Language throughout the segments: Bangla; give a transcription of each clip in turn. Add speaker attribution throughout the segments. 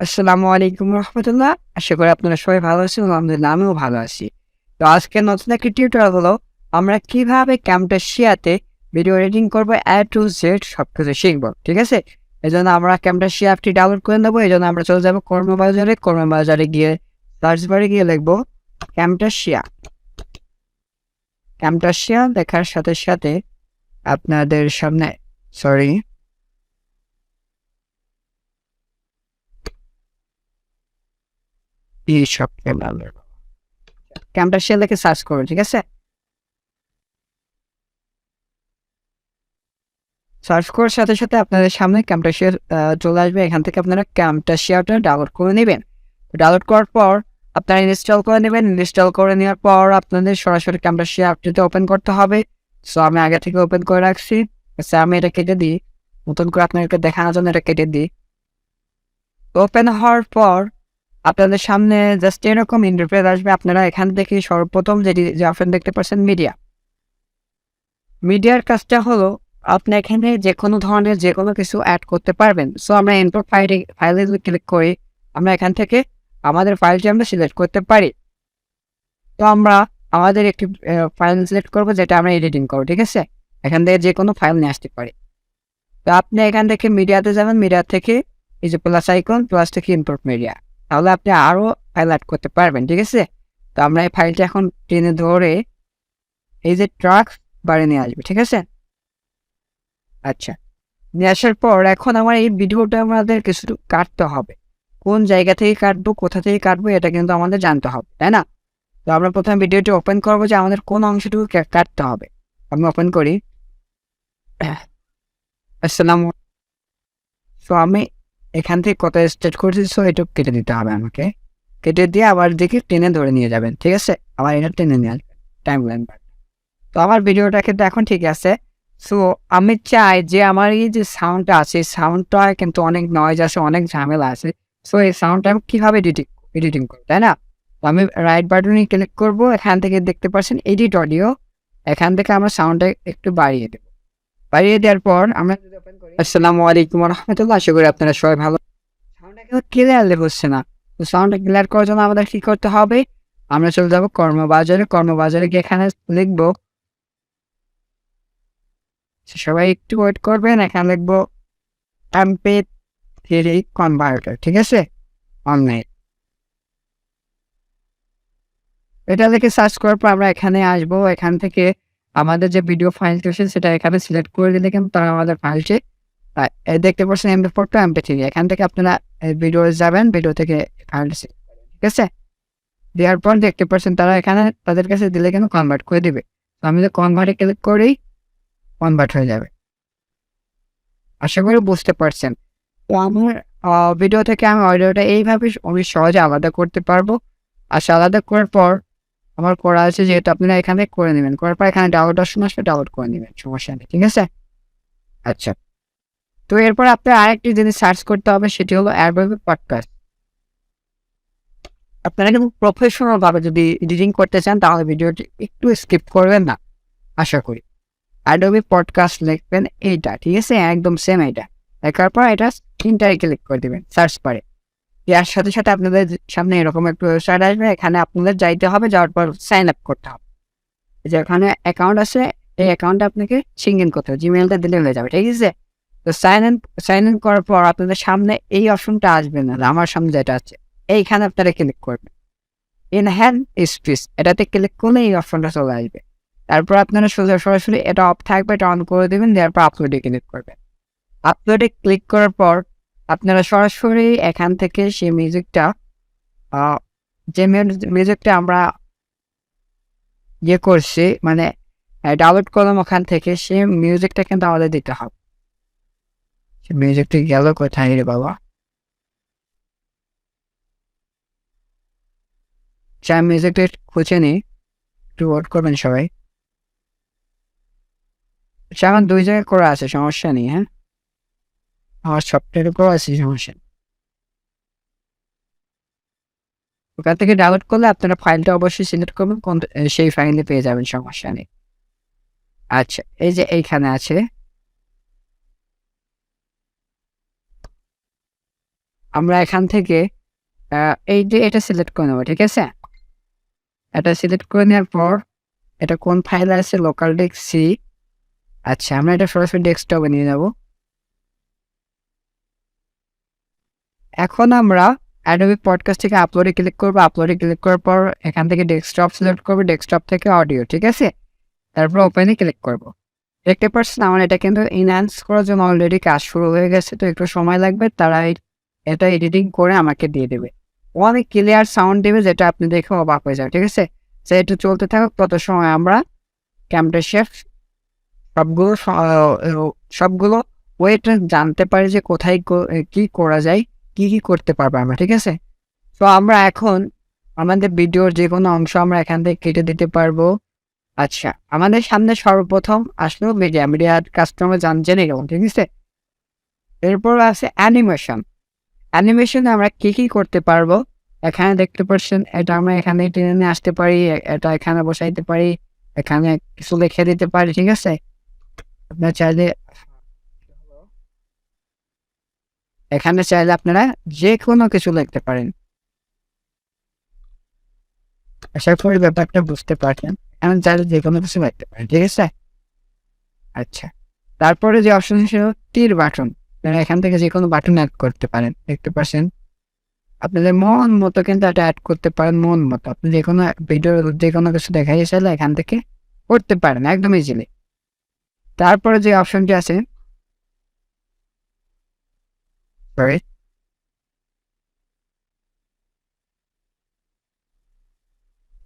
Speaker 1: আসসালামু আলাইকুম রহমতুল্লাহ। আশা করি আপনারা সবাই ভালো আছেন। আলহামদুলিল্লাহ আমিও ভালো আছি। তো আজকে নতুন একটি টিউটোরিয়াল হলো আমরা কিভাবে Camtasiaতে ভিডিও এডিটিং করব A to Z সবকিছু শিখব। ঠিক আছে? এজন্য আমরা Camtasia অ্যাপটি ডাউনলোড করে নেব। এজন্য আমরা চলে যাব কর্মবাজারে গিয়ে সার্চ বারে গিয়ে লিখব Camtasia। Camtasia লেখার সাথে সাথে আপনাদের সামনে সরি এই সব Camtasia লিখে সার্চ করুন। ঠিক আছে? সার্চ করার সাথে সাথে আপনাদের সামনে Camtasia চলে আসবে। এখান থেকে আপনারা Camtasiaটা ডাউনলোড করে নেবেন। ডাউনলোড করার পর আপনারা ইনস্টল করে নেবেন। ইনস্টল করে নেওয়ার পর আপনাদের সরাসরি Camtasia অ্যাপটিতে ওপেন করতে হবে। সো আমি আগে থেকে ওপেন করে রাখছি। আচ্ছা আমি এটা কেটে দিই। নতুন করে আপনাদেরকে দেখানোর জন্য এটা কেটে দিই। ওপেন হওয়ার পর আপনাদের সামনে জাস্ট এরকম ইন্টারফেস আসবে। আপনারা এখান থেকে সর্বপ্রথম যে অপশন দেখতে পাচ্ছেন মিডিয়ার কাজটা হলো আপনি এখানে যেকোনো ধরনের যেকোনো কিছু অ্যাড করতে পারবেন। সো আমরা ইম্পোর্ট ফাইলে যদি ক্লিক করি আমরা এখান থেকে আমাদের ফাইলটি আমরা সিলেক্ট করতে পারি। তো আমরা আমাদের একটি ফাইল সিলেক্ট করব যেটা আমরা এডিটিং করব। ঠিক আছে? এখান থেকে যেকোনো ফাইল নিয়ে আসতে পারি। তো আপনি এখান থেকে মিডিয়াতে যাবেন। মিডিয়া থেকে এই যে প্লাস আইকন প্লাস থেকে ইম্পোর্ট মিডিয়া, তাহলে আপনি আরও ফাইল অ্যাড করতে পারবেন। ঠিক আছে? তো আমরা এই ফাইলটা এখন টেনে ধরে এই যে ট্রাক বারে নিয়ে আসবে। ঠিক আছে? আচ্ছা, নিয়ে আসার পর এখন আমার এই ভিডিওটা আমাদের কিছু কাটতে হবে। কোন জায়গা থেকে কাটবো, কোথা থেকে কাটবো এটা কিন্তু আমাদের জানতে হবে, তাই না? তো আমরা প্রথমে ভিডিওটি ওপেন করবো যে আমাদের কোন অংশটুকু কাটতে হবে। আমি ওপেন করি। আসসালামু সো আমি এখান থেকে কথা স্টার্ট করছি। সো এটা কেটে দিতে হবে আমাকে। কেটে দিয়ে আবার দিকে টেনে ধরে নিয়ে যাবেন। ঠিক আছে? আবার এটা টেনে নিয়ে আসবেন টাইম লাইন। তো আমার ভিডিওটা কিন্তু এখন ঠিক আছে। সো আমি চাই যে আমার এই যে সাউন্ডটা আছে, সাউন্ডটা কিন্তু অনেক নয়েজ আছে, অনেক ঝামেলা আছে। সো এই সাউন্ডটা আমি কীভাবে এডিটিং করব, তাই না? তো আমি রাইট বাটনে ক্লিক করব। এখান থেকে দেখতে পাচ্ছেন এডিট অডিও। এখান থেকে আমরা সাউন্ডটা একটু বাড়িয়ে দেব। বাড়িয়ে দেওয়ার পর আমরা যদি ওপেন করি আসসালামু আলাইকুম রহমতুল্লাহ। আশা করি আপনারা সবাই ভালো। সাউন্ডটা কিন্তু ক্লিয়ারলি হচ্ছে না। তো সাউন্ডটা ক্লিয়ার করার জন্য আমাদের কী করতে হবে? আমরা চলে যাব কর্মবাজারে গিয়ে এখানে লিখব, সবাই একটু ওয়েট করবেন। এখানে লিখবো MP3 কনভার্টার। ঠিক আছে? অনলাইন এটা লিখে সার্চ করার পর আমরা এখানে আসবো। এখান থেকে আমাদের যে ভিডিও ফাইলটি আছে সেটা এখানে সিলেক্ট করে দিলে কিন্তু তারা আমাদের ফাইলটি দেখতে পাচ্ছেন MP4 টু MP3। এখান থেকে আপনারা ভিডিও যাবেন, ভিডিও থেকে ফাইলটি সিলেক্ট করবেন। ঠিক আছে? দেওয়ার পর দেখতে পাচ্ছেন তারা এখানে তাদের কাছে দিলে কিন্তু কনভার্ট করে দিবে। তো আমি যদি কনভার্টে ক্লিক করেই কনভার্ট হয়ে যাবে। আশা করি বুঝতে পারছেন। তো আমার ভিডিও থেকে আমি অডিওটা এইভাবে আমি সহজে আলাদা করতে পারবো। আলাদা করার পর আমার করা আছে যেহেতু আপনারা এখানে করে নেবেন। করার পর এখানে ডাউনলোড অপশন আসবে, ডাউনলোড করে নেবেন। সমস্যা নেই। ঠিক আছে? আচ্ছা। তো এরপর আপনার আরেকটি জিনিস সার্চ করতে হবে সেটি হলো অ্যাডোবি পডকাস্ট। আপনারা কিন্তু প্রফেশনাল ভাবে যদি এডিটিং করতে চান তাহলে ভিডিওটি একটু স্কিপ করবেন না, আশা করি। অ্যাডোবি পডকাস্ট লিখবেন এইটা। ঠিক আছে? একদম সেম এইটা। লেখার পর এটা তিনটায় ক্লিক করে দিবেন সার্চ বারে। এর সাথে সাথে আপনাদের সামনে এরকম একটা ওয়েবসাইট আসবে। এখানে আপনাদের যাইতে হবে, যাওয়ার পর সাইন আপ করতে হবে। যে এখানে অ্যাকাউন্ট আছে, এই অ্যাকাউন্টটা আপনাকে সিঙ্ক ইন করতে হবে। জিমেইলটা দিলে হয়ে যাবে। ঠিক আছে? তো সাইন ইন করার পর আপনাদের সামনে এই অপশনটা আসবে না, আমার সামনে যেটা আছে এইখানে আপনারা ক্লিক করবেন। এনহ্যান্স স্পেস এটাতে ক্লিক করলে এই অপশনটা চলে আসবে। তারপর আপনারা সরাসরি এটা অফ থাকবে, এটা অন করে দেবেন। দেওয়ার পর আপলোডে ক্লিক করবেন। আপলোডে ক্লিক করার পর আপনারা সরাসরি এখান থেকে সেই মিউজিকটা যে মিউজিকটা আমরা করছি মানে ডাউনলোড করলাম ওখান থেকে, সেই মিউজিকটা কিন্তু আমাদের দিতে হবে। সে মিউজিকটা গেল কোথায় রে বাবা? মিউজিকটা খুঁজে নিই, একটু ওয়েট করবেন সবাই। আমার 2 জায়গায় করা আছে, সমস্যা নেই। হ্যাঁ, আমার সফটওয়্যারে করা আছে, সমস্যা নেই। ওখান থেকে ডাউনলোড করলে আপনারা ফাইলটা অবশ্যই সিলেক্ট করবেন, সেই ফাইলে পেয়ে যাবেন, সমস্যা নেই। আচ্ছা, এই যে এইখানে আছে। আমরা এখান থেকে এই যে এটা সিলেক্ট করে নেবো, ঠিক আছে? এটা সিলেক্ট করে নেওয়ার পর এটা কোন ফাইল আছে, লোকাল ডিস্ক সি। আচ্ছা, আমরা এটা সরাসরি ডেস্কটপে নিয়ে যাব। এখন আমরা অ্যাডোবি পডকাস্ট থেকে আপলোডে ক্লিক করবো। আপলোডে ক্লিক করার পর এখান থেকে ডেস্কটপ সিলেক্ট করবো, ডেস্কটপ থেকে অডিও, ঠিক আছে? তারপর ওপেনে ক্লিক করবো। দেখতে পাচ্ছেন আমার এটা কিন্তু ইনহ্যান্স করার জন্য অলরেডি কাজ শুরু হয়ে গেছে, তো একটু সময় লাগবে। তারা এটা এডিটিং করে আমাকে দিয়ে দেবে, অনেক ক্লিয়ার সাউন্ড দেবে, যেটা আপনি দেখে অবাক হয়ে যাবে, ঠিক আছে? সে এটা চলতে থাকুক, তত সময় আমরা ক্যামটাসিয়া সবগুলো ওয়েট জানতে পারি যে কোথায় কি করা যায়, কি করতে পারবো আমরা, ঠিক আছে? তো আমরা এখন আমাদের ভিডিওর যে কোনো অংশ আমরা এখান থেকে কেটে দিতে পারবো। আচ্ছা, আমাদের সামনে সর্বপ্রথম আসলো মিডিয়া কাস্টমার জেনে গেলাম, ঠিক আছে? এরপর আছে অ্যানিমেশনে আমরা কি করতে পারবো এখানে দেখতে পাচ্ছেন। এটা আমরা এখানে টেনে নিয়ে আসতে পারি, এটা এখানে বসাইতে পারি, এখানে কিছু লিখে দিতে পারি, ঠিক আছে? আপনারা চাইলে এখানে চাইলে আপনারা যে কোনো কিছু লিখতে পারেন। আশা করি ব্যাপারটা বুঝতে পারছেন। এখন চাইলে যে কোনো কিছু লিখতে পারেন, ঠিক আছে? আচ্ছা, তারপরে যে অপশন ছিল তীর বাটন, আপনারা এখান থেকে যে কোনো বাটন অ্যাড করতে পারেন, দেখতে পাচ্ছেন। আপনাদের মন মতো কিন্তু এটা অ্যাড করতে পারেন, মন মতো আপনি যে কোনো ভিডিও যে কোনো কিছু দেখাই চাইলে এখান থেকে করতে পারেন একদম ইজিলি। তারপরে যে অপশনটি আছে, সরি,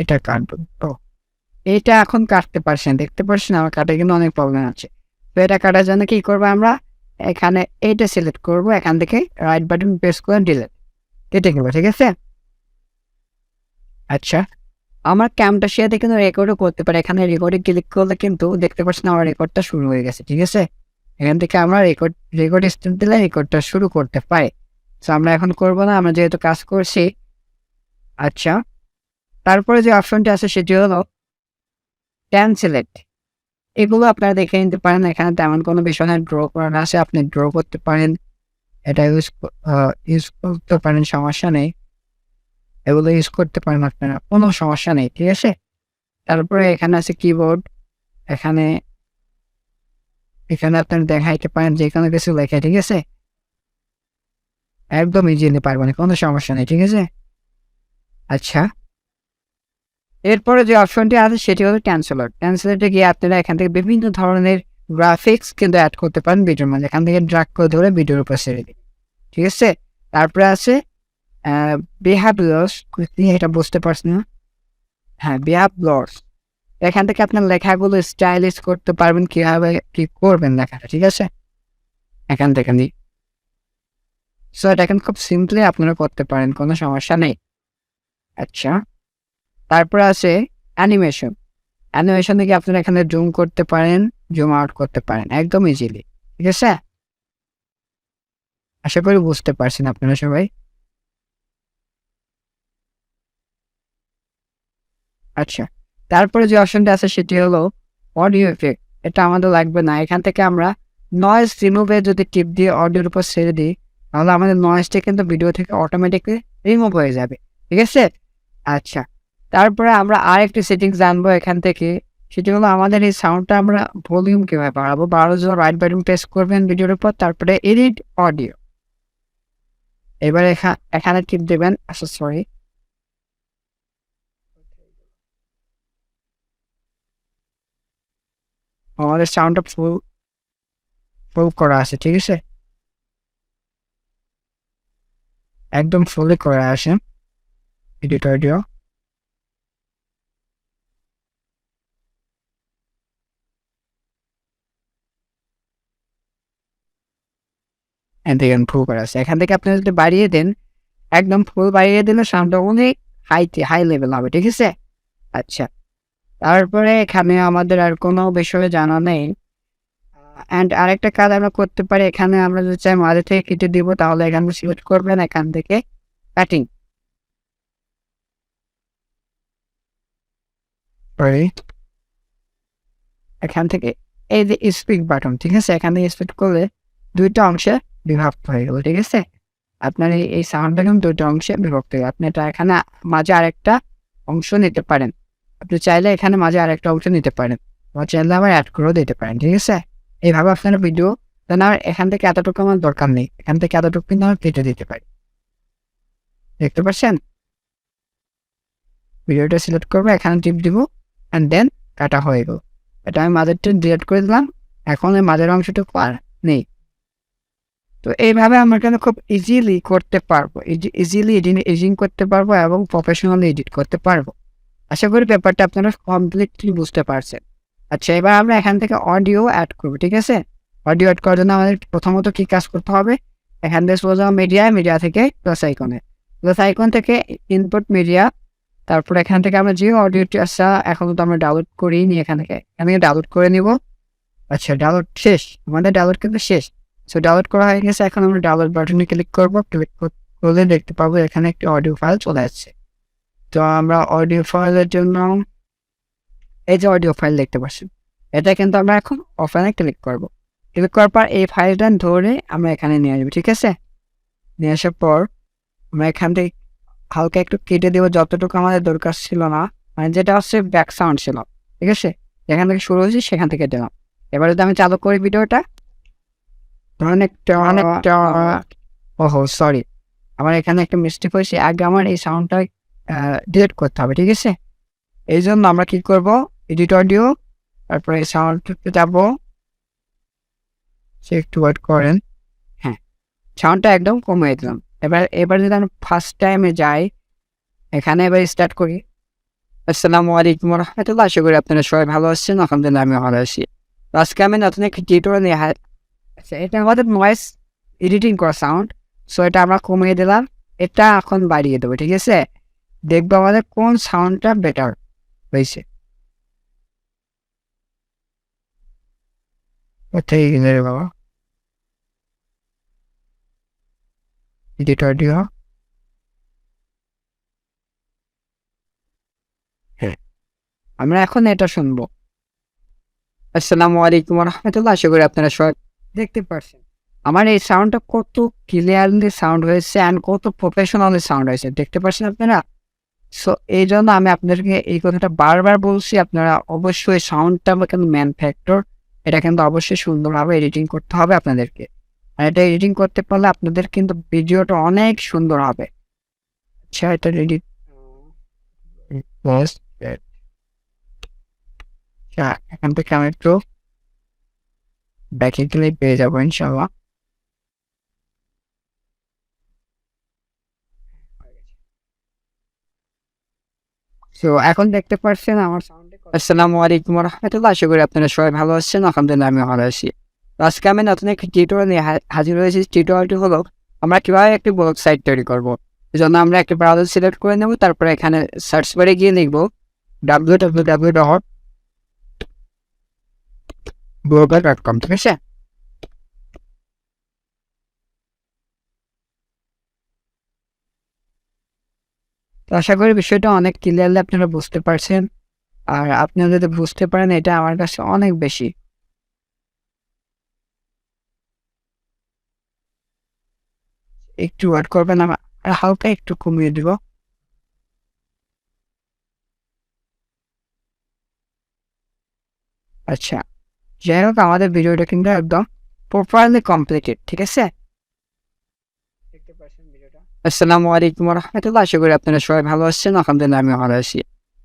Speaker 1: এটা কাটবো তো, এইটা এখন কাটতে পারছেন, দেখতে পাচ্ছেন আমার কাটে কিন্তু অনেক প্রবলেম আছে। তো এটা কাটার জন্য কি করবো, আমরা এখানে এইটা সিলেক্ট করব, এখান থেকে রাইট বাটন প্রেস করে ডিলিট কেটে গেল, ঠিক আছে? আচ্ছা, আমার ক্যামটাসিয়াতে কিন্তু রেকর্ডও করতে পারে। এখানে রেকর্ডে ক্লিক করলে কিন্তু দেখতে পাচ্ছেন আমার রেকর্ডটা শুরু হয়ে গেছে, ঠিক আছে? এখান থেকে আমরা রেকর্ড স্টার্ট দিলে রেকর্ডটা শুরু করতে পারি। তো আমরা এখন করবো না, আমরা যেহেতু কাজ করছি। আচ্ছা, তারপরে যে অপশনটি আছে সেটি হলো ট্রান্সলেট। এগুলো আপনারা দেখে নিতে পারেন, এখানে তেমন কোনো বিষয় না, ড্র করানো আছে, আপনি ড্র করতে পারেন, এটা ইউজ করতে পারেন, সমস্যা নেই। এগুলো ইউজ করতে পারেন আপনারা, কোনো সমস্যা নেই, ঠিক আছে? তারপরে এখানে আছে কিবোর্ড, এখানে আপনারা দেখাইতে পারেন যে কোনো কিছু লেখা, ঠিক আছে? একদম ইজিলি পারবেন, কোনো সমস্যা নেই, ঠিক আছে? আচ্ছা, এরপরে যে অপশনটি আছে সেটি হলো ট্রান্সলেটে গিয়ে আপনারা এখান থেকে বিভিন্ন ধরনের গ্রাফিক্স কিন্তু অ্যাড করতে পারেন ভিডিওর মধ্যে, এখান থেকে ড্র্যাগ করে ধরে ভিডিওর উপর ছেড়ে দিন, ঠিক আছে? তারপরে আছে বিহেভিয়ার্স, এটা বুঝতে পারছেন না? হ্যাঁ, বিহেভিয়ার্স, এখান থেকে আপনার লেখাগুলো স্টাইলিশ করতে পারবেন, কিভাবে কি করবেন লেখাটা, ঠিক আছে? এখান থেকে সো এটা এখন খুব সিম্পলি আপনারা করতে পারেন, কোনো সমস্যা নেই। আচ্ছা, তারপরে আছে অ্যানিমেশন থেকে আপনারা এখানে জুম করতে পারেন, জুম আউট করতে পারেন একদম ইজিলি, ঠিক আছে? আশা করি বুঝতে পারছেন আপনারা সবাই। আচ্ছা, তারপরে যে অপশনটা আছে সেটি হলো অডিও এফেক্ট। এটা আমাদের লাগবে না, এখান থেকে আমরা নয়েজ রিমুভে যদি টিপ দিয়ে অডিওর উপর ছেড়ে দিই, তাহলে আমাদের নয়েজটা কিন্তু ভিডিও থেকে অটোমেটিকলি রিমুভ হয়ে যাবে, ঠিক আছে? আচ্ছা, তারপরে আমরা আরেকটি সেটিংস জানবো এখান থেকে, সেটি হলো আমাদের এই সাউন্ডটা আমরা ভলিউম কীভাবে বাড়াবো। বাড়ানোর জন্য রাইট বাটন প্রেস করবেন ভিডিওর উপর, তারপরে এডিট অডিও, এবার এখানে টিপ দেবেন। আচ্ছা, সরি, আমাদের সাউন্ডটা ফুল করা আছে, ঠিক আছে? একদম ফুলি করা আছে এডিট অডিও। দেখেন ফুল করা আছে, এখান থেকে আপনি যদি বাড়িয়ে দেন, একদম ফুল বাড়িয়ে দিলে সাউন্ডটা অনেক হাই লেভেল হবে, ঠিক আছে? আচ্ছা, তারপরে এখানে আমাদের আর কোনো বিষয়ে জানা নেই। অ্যান্ড আরেকটা কাজ আমরা করতে পারি, এখানে আমরা যদি চাই মাঝে থেকে কেটে দিব, তাহলে এখানে সিলেক্ট করবেন, এখান থেকে কাটিং, এখান থেকে এই যে স্পিক বাটন, ঠিক আছে? এখান থেকে স্পিক করলে দুইটা অংশে বিভক্ত হয়ে গেল, ঠিক আছে? আপনার এই সাউন্ডটা কিন্তু দুটো অংশে বিভক্ত। আপনি এটা এখানে মাঝে আরেকটা অংশ নিতে পারেন। আপনি চাইলে এখানে মাঝে আরেকটা অংশ নিতে পারেন, বা চাইলে আবার অ্যাড করেও দিতে পারেন। ঠিক আছে, এইভাবে আপনারা ভিডিও আমার এখান থেকে এতটুকু আমার দরকার নেই, এখান থেকে এতটুকু কিন্তু আমরা কেটে দিতে পারি। দেখতে পাচ্ছেন, ভিডিওটা সিলেক্ট করবো, এখানে টিপ দিব, অ্যান্ড দেন কাটা হয়ে গেল। এটা আমি মাঝেরটা ডিলিট করে দিলাম, এখন এই মাঝের অংশটুকু আর নেই। তো এইভাবে আমরা কিন্তু খুব ইজিলি করতে পারবো, ইজিলি এডিটিং করতে পারবো এবং প্রফেশনালি এডিট করতে পারবো। আশা করি ব্যাপারটা আপনারা কমপ্লিটলি বুঝতে পারছেন। আচ্ছা, এবার আমরা এখান থেকে অডিও অ্যাড করবো। ঠিক আছে, অডিও অ্যাড করার জন্য আমাদের প্রথমত কি কাজ করতে হবে, এখান থেকে সোজা মিডিয়া থেকে প্লাস আইকন থেকে ইনপুট মিডিয়া, তারপর এখান থেকে আমরা যে অডিওটি আসা এখন তো আমরা ডাউনলোড করিনি, এখান থেকে ডাউনলোড করে নিব। আচ্ছা, ডাউনলোড শেষ, আমাদের ডাউনলোড কিন্তু শেষ। সো ডাউনলোড করা হয়ে গেছে, এখন আমরা ডাউনলোড বাটনে ক্লিক করবো। ক্লিক করলে দেখতে পাবো এখানে একটি অডিও ফাইল চলে আসছে। তো আমরা অডিও ফাইলের জন্য এই যে অডিও ফাইল দেখতে পাচ্ছি, এটা কিন্তু আমরা এখন ওপেনে ক্লিক করব। ক্লিক করার পর এই ফাইলটা ধরে আমরা এখানে নিয়ে আসবো। ঠিক আছে, নিয়ে আসার পর আমরা এখান থেকে হালকা একটু কেটে দেবো, যতটুকু আমাদের দরকার ছিল না, মানে যেটা হচ্ছে ব্যাক সাউন্ড ছিল। ঠিক আছে, যেখান থেকে শুরু হয়েছে সেখান থেকে দিলাম। এবার যদি আমি চালু করি ভিডিওটা, ওহো সরি, আমার এখানে একটা মিস্টেক হয়েছে, আগে আমার এই সাউন্ডটা ডিলিট করতে হবে। ঠিক আছে, এই জন্য আমরা কি করব, এডিট অডিও, তারপরে এই সাউন্ডটাতে যাবো, সে একটু ওয়েট করেন। হ্যাঁ, সাউন্ডটা একদম কমিয়ে দিলাম। এবার যদি আমি ফার্স্ট টাইমে যাই, এখানে এবার স্টার্ট করি। আসসালামু আলাইকুম রহমতুল্লাহ, আশা করি আপনারা সবাই ভালো আছেন, আলহামদুলিল্লাহ আমি ভালো আছি। আজকে আমি নতুন একটি টিউটোরিয়াল নিয়ে আচ্ছা, এটা আমাদের নয়েজ এডিটিং করা সাউন্ড। সো এটা আমরা কমিয়ে দিলাম, এটা এখন বাড়িয়ে দেবো। ঠিক আছে, দেখবো আমাদের কোন সাউন্ডটা বেটার হয়েছে। কোথায় গেলে রে বাবা, এডিট অডিও। হ্যাঁ, আমরা এখন এটা শুনবো। আসসালামু আলাইকুম রহমতুল্লাহ, আশা করি আপনারা সবাই দেখতে পারছেন আমার এই সাউন্ডটা কত ক্লিয়ারলি সাউন্ড হয়েছে অ্যান্ড কত প্রফেশনালি সাউন্ড হয়েছে, দেখতে পাচ্ছেন আপনারা। সো এই জন্য আমি আপনাদেরকে এই কথাটা বারবার বলছি, আপনারা অবশ্যই সাউন্ডটা কিন্তু ম্যান ফ্যাক্টর, এটা কিন্তু অবশ্যই সুন্দরভাবে এডিটিং করতে হবে আপনাদেরকে। আর এটা এডিটিং করতে পারলে আপনাদের কিন্তু ভিডিওটা অনেক সুন্দর হবে। আচ্ছা, এটা এডিট এখান থেকে আমি একটু ব্যাকে গেলে পেয়ে যাবো ইনশাল্লাহ। তো এখন দেখতে পাচ্ছেন আমার সাউন্ডে। আসসালামু আলাইকুম রহমতুল্লাহ, আশা করি আপনারা সবাই ভালো আছেন, আলহামদুলিল্লাহ আমি ভালো আছি। আজকে আমি নতুন একটি টিউটোরিয়াল নিয়ে হাজির হয়েছি। টিউটোরিয়ালটি হলো আমরা কিভাবে একটি ব্লগ সাইট তৈরি করবো। এই জন্য আমরা একটি ব্রাউজার সিলেক্ট করে নেব, তারপরে এখানে সার্চ বারে গিয়ে লিখবো www.blogger.com। ঠিক আছে, তো আশা করি বিষয়টা অনেক ক্লিয়ারলি আপনারা বুঝতে পারছেন। আর আপনারা যদি বুঝতে পারেন, এটা আমার কাছে অনেক বেশি। একটু ওয়েট করবেন, আর হালকা একটু কমিয়ে দিব। আচ্ছা, যাই হোক, আমাদের ভিডিওটা কিন্তু একদম প্রপারলি কমপ্লিটেড। ঠিক আছে, দেখতে পাচ্ছেন ভিডিওটা। আসসালামু আলাইকুম রহমতুল্লাহ, আশা করি আপনারা সবাই ভালো আছেন, আলহামদুলিল্লাহ আমি ভালো আছি।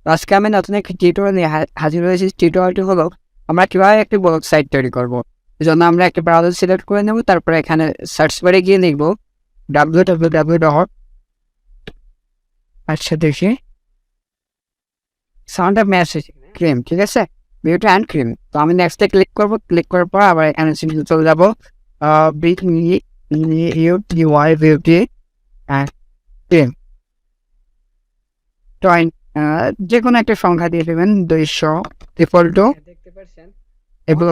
Speaker 1: আজকে আমি নতুন একটি টিউটোরিয়াল নিয়ে হাজির হয়েছি। টিউটোরিয়ালটি হলো আমরা কিভাবে একটি ব্লগ সাইট তৈরি করবো। এই জন্য আমরা একটি ব্রাউজার সিলেক্ট করে নেব, তারপরে এখানে সার্চ বারে গিয়ে লিখবো www. আচ্ছা, দেখি সাউন্ডটা ম্যাচ হয়েছে, ক্রিম। ঠিক আছে, বিউটি অ্যান্ড ক্রিম। তো আমি নেক্সটে ক্লিক করবো। ক্লিক করার পর আবার এখানে চলে যাবো বিউটি অ্যান্ড ক্রিম। তো যে কোনো একটা সংখ্যা দিয়ে দেবেন, 200 দেখতে পাচ্ছেন। এগুলো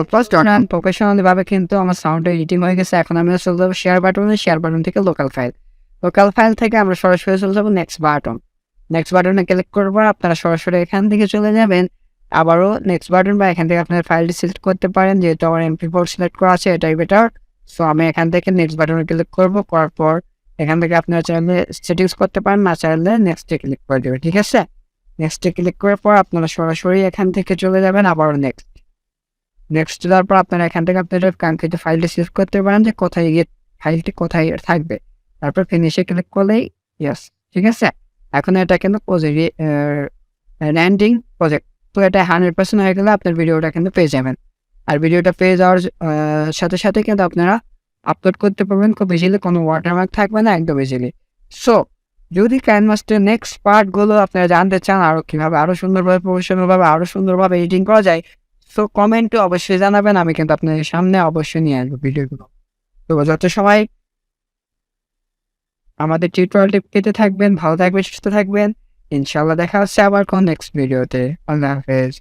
Speaker 1: প্রফেশনালি ভাবে কিন্তু আমার সাউন্ড এডিটিং হয়ে গেছে। এখন আমি চলে যাবো শেয়ার বাটন থেকে লোকাল ফাইল থেকে আমরা সরাসরি চলে যাবো নেক্সট বাটনে ক্লিক করবো। আপনারা সরাসরি এখান থেকে চলে যাবেন আবারও নেক্সট বাটন, বা এখান থেকে আপনার ফাইলটি সিলেক্ট করতে পারেন। যেহেতু আমার MP4 সিলেক্ট করা আছে, এটাই বেটার। সো আমি এখান থেকে নেক্সট বাটনে ক্লিক করবো, করার পর এখান থেকে আপনারা চাইলে সেটিংস করতে পারেন, না চাইলে নেক্সটে ক্লিক করে দেবেন। ঠিক আছে, নেক্সটে ক্লিক করার পর আপনারা সরাসরি এখান থেকে চলে যাবেন আবারও নেক্সট যাওয়ার পর আপনারা এখান থেকে আপনাদের কাঙ্ক্ষিত ফাইলটি সিলেক্ট করতে পারেন যে কোথায় গিয়ে ফাইলটি কোথায় থাকবে। তারপর ফিনিশে ক্লিক করলেই ইয়েস। ঠিক আছে, এখন এটা কিন্তু ল্যান্ডিং প্রজেক্ট, তো এটা 100% হয়ে গেলে আপনার ভিডিওটা কিন্তু পেয়ে যাবেন। আর ভিডিওটা পেয়ে যাওয়ার সাথে সাথে কিন্তু আপনারা আপলোড করতে পারবেন খুব ইজিলি, কোনো ওয়াটারমার্ক থাকবে না, একদম ইজিলি। সো যদি ক্যানভাসের নেক্সট পার্টগুলো আপনারা জানতে চান, আরও কীভাবে আরও সুন্দরভাবে প্রফেশনালভাবে আরও সুন্দরভাবে এডিটিং করা যায়, সো কমেন্টে অবশ্যই জানাবেন, আমি কিন্তু আপনাদের সামনে অবশ্যই নিয়ে আসবো ভিডিওগুলো। তো যত সময় আমাদের টিউটোরিয়ালটি পেতে থাকবেন, ভালো থাকবেন, সুস্থ থাকবেন, ইনশাআল্লাহ দেখা হচ্ছে আবার কোন নেক্সট ভিডিওতে। আল্লাহ হাফেজ।